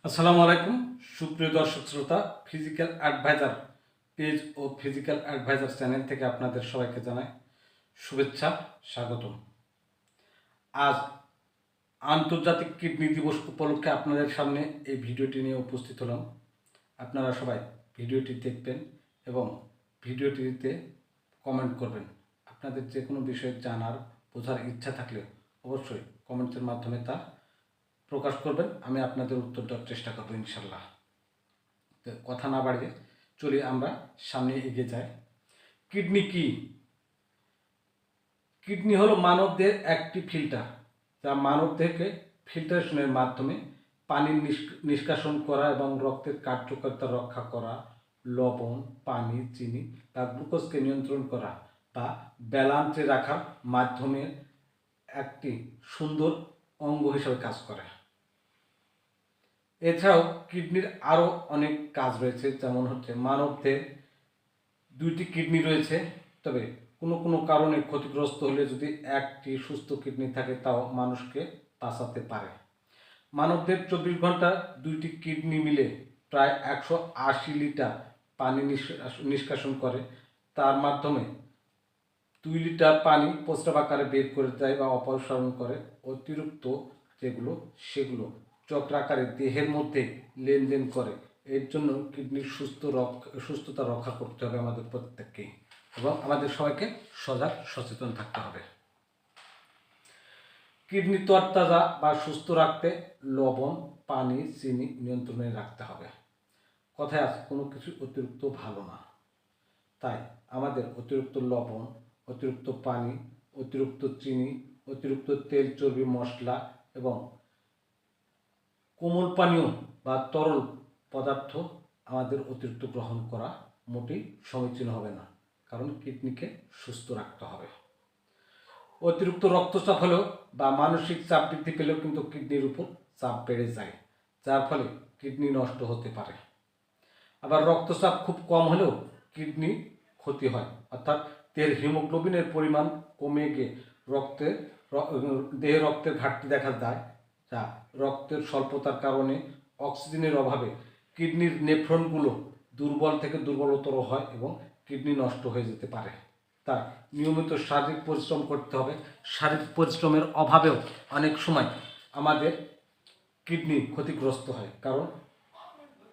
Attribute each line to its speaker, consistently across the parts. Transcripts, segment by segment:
Speaker 1: আসসালামু আলাইকুম সুপ্রিয় দর্শক শ্রোতা, ফিজিক্যাল অ্যাডভাইজার পেজ ও ফিজিক্যাল অ্যাডভাইজার চ্যানেল থেকে আপনাদের সবাইকে জানাই শুভেচ্ছা, স্বাগতম। আজ আন্তর্জাতিক কিডনি দিবস উপলক্ষে আপনাদের সামনে এই ভিডিওটি নিয়ে উপস্থিত হলাম। আপনারা সবাই ভিডিওটি দেখবেন এবং ভিডিওটিতে কমেন্ট করবেন। আপনাদের যে কোনো বিষয়ে জানার বোঝার ইচ্ছা থাকলে অবশ্যই কমেন্টের মাধ্যমে তা প্রকাশ করবেন। আমি আপনাদের উত্তর দেওয়ার চেষ্টা করবো ইনশাল্লাহ। তো কথা না বাড়িয়ে চলে আমরা সামনে এগিয়ে যাই। কিডনি কি? কিডনি হলো মানবদেহের একটি ফিল্টার, যা মানবদেহকে ফিল্টারেশনের মাধ্যমে পানি নিষ্কাশন করা এবং রক্তের কার্যকারিতা রক্ষা করা, লবণ, পানি, চিনি বা গ্লুকোজকে নিয়ন্ত্রণ করা বা ব্যালান্সে রাখার মাধ্যমে একটি সুন্দর অঙ্গ হিসেবে কাজ করে। এছাড়াও কিডনির আরও অনেক কাজ রয়েছে, যেমন হচ্ছে মানবদেহে দুইটি কিডনি রয়েছে, তবে কোনো কোনো কারণে ক্ষতিগ্রস্ত হলে যদি একটি সুস্থ কিডনি থাকে তাও মানুষকে বাঁচাতে পারে। মানবদেহের 24 ঘন্টা দুইটি কিডনি মিলে প্রায় 180 লিটার পানি নিষ্কাশন করে। তার মাধ্যমে 2 লিটার পানি প্রস্রাব আকারে বের করে দেয় বা অপসারণ করে। অতিরিক্ত যেগুলো সেগুলো চক্রাকারে দেহের মধ্যে লেনদেন করে। এর জন্য কিডনির সুস্থতা রক্ষা করতে হবে আমাদের প্রত্যেককেই, এবং আমাদের সবাইকে সজাগ সচেতন থাকতে হবে। কিডনি তরতাজা বা সুস্থ রাখতে লবণ, পানি, চিনি নিয়ন্ত্রণে রাখতে হবে। কথায় আছে কোনো কিছু অতিরিক্ত ভালো না, তাই আমাদের অতিরিক্ত লবণ, অতিরিক্ত পানি, অতিরিক্ত চিনি, অতিরিক্ত তেল, চর্বি, মশলা এবং কোমল পানীয় বা তরল পদার্থ আমাদের অতিরিক্ত গ্রহণ করা মোটেই সমীচীন হবে না, কারণ কিডনিকে সুস্থ রাখতে হবে। অতিরিক্ত রক্তচাপ হলেও বা মানসিক চাপ বৃদ্ধি পেলেও কিন্তু কিডনির উপর চাপ বেড়ে যায়, যার ফলে কিডনি নষ্ট হতে পারে। আবার রক্তচাপ খুব কম হলেও কিডনি ক্ষতি হয়, অর্থাৎ দেহের হিমোগ্লোবিনের পরিমাণ কমে গিয়ে দেহে রক্তের ঘাটতি দেখা যায়, যা রক্তের স্বল্পতার কারণে অক্সিজেনের অভাবে কিডনির নেফ্রনগুলো দুর্বল থেকে দুর্বলতর হয় এবং কিডনি নষ্ট হয়ে যেতে পারে। তাই নিয়মিত শারীরিক পরিশ্রম করতে হবে। শারীরিক পরিশ্রমের অভাবেও অনেক সময় আমাদের কিডনি ক্ষতিগ্রস্ত হয়, কারণ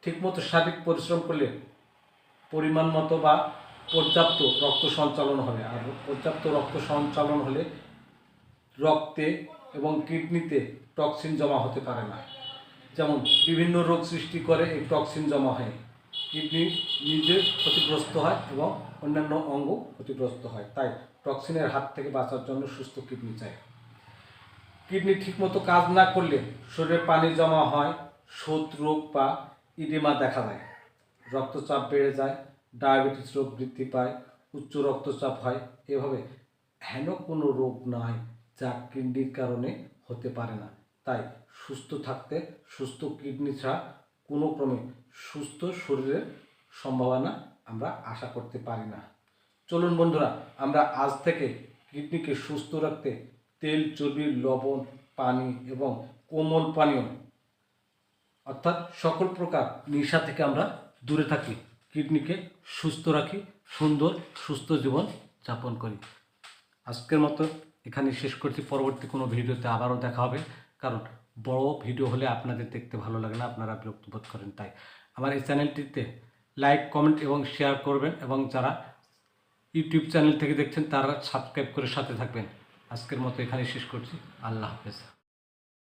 Speaker 1: ঠিকমতো শারীরিক পরিশ্রম করলে পরিমাণ মতো বা পর্যাপ্ত রক্ত সঞ্চালন হবে, আর পর্যাপ্ত রক্ত সঞ্চালন হলে রক্তে এবং কিডনিতে টক্সিন জমা হতে পারে না। যেমন বিভিন্ন রোগ সৃষ্টি করে এই টক্সিন জমা হয়, কিডনি নিজে ক্ষতিগ্রস্ত হয় এবং অন্যান্য অঙ্গ ক্ষতিগ্রস্ত হয়। তাই টক্সিনের হাত থেকে বাঁচার জন্য সুস্থ কিডনি চাই। কিডনি ঠিকমতো কাজ না করলে শরীরে পানি জমা হয়, শোথ রোগ বা ইডিমা দেখা দেয়, রক্তচাপ বেড়ে যায়, ডায়াবেটিস রোগ বৃদ্ধি পায়, উচ্চ রক্তচাপ হয়। এভাবে হেন কোনো রোগ নাই যা কিডনির কারণে হতে পারে না। তাই সুস্থ থাকতে সুস্থ কিডনি ছাড়া কোনো ক্রমে সুস্থ শরীরের সম্ভাবনা আমরা আশা করতে পারি না। চলুন বন্ধুরা, আমরা আজ থেকে কিডনিকে সুস্থ রাখতে তেল, চর্বি, লবণ, পানি এবং কোমল পানীয় অর্থাৎ সকল প্রকার নেশা থেকে আমরা দূরে থাকি, কিডনিকে সুস্থ রাখি, সুন্দর সুস্থ জীবন যাপন করি। আজকের মতো এখানে শেষ করছি। পরবর্তী কোনো ভিডিওতে আবারও দেখা হবে, কারণ বড় ভিডিও হলে আপনাদের দেখতে ভালো লাগে না, আপনারা বিরক্ত বোধ করেন। তাই আমার এই চ্যানেলটিতে লাইক, কমেন্ট এবং শেয়ার করবেন, এবং যারা ইউটিউব চ্যানেল থেকে দেখছেন তারা সাবস্ক্রাইব করে সাথে থাকবেন। আজকের মতো এখানে শেষ করছি। আল্লাহ হাফেজ।